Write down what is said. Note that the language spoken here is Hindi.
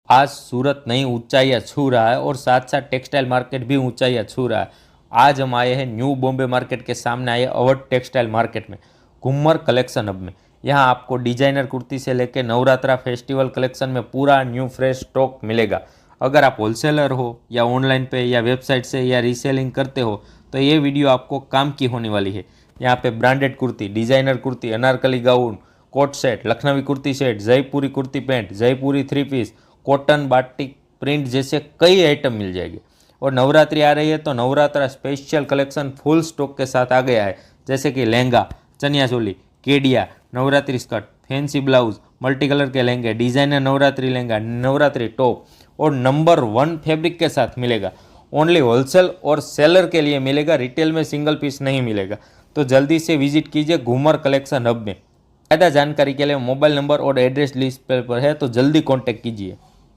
आज सूरत नई ऊंचाइयां छू रहा है और साथ साथ टेक्सटाइल मार्केट भी ऊंचाइयां छू रहा है। आज हम आए हैं न्यू बॉम्बे मार्केट के सामने आए अवध टेक्सटाइल मार्केट में, घूमर कलेक्शन हब में। यहाँ आपको डिजाइनर कुर्ती से लेकर नवरात्रा फेस्टिवल कलेक्शन में पूरा न्यू फ्रेश स्टॉक मिलेगा। अगर आप होलसेलर हो या ऑनलाइन पे या वेबसाइट से या रीसेलिंग करते हो तो ये वीडियो आपको काम की होने वाली है। यहाँ पे branded kurti, designer kurti, Anarkali gown, coat set, Lucknowi kurti set, Jaipuri kurti pant, Jaipuri three piece, cotton batik print जैसे कई आइटम मिल जाएगी। और नवरात्रि आ रही है तो Navratra special collection full stock के साथ आ गया है, जैसे कि lehenga, chaniya choli, kedia, Navratri skirt, fancy blouse, multi colour के लहंगे, डिजाइनर नवरात्रि लहंगा, नवरात्रि टॉप और नंबर 1 फैब्रिक के साथ मिलेगा। ओनली होलसेल और सेलर के लिए मिलेगा, रिटेल में सिंगल पीस नहीं मिलेगा। तो जल्दी से विजिट कीजिए घूमर कलेक्शन हब में। ज़्यादा जानकारी के लिए मोबाइल नंबर और एड्रेस लिस्ट पर है, तो जल्दी कॉन्टेक्ट कीजिए।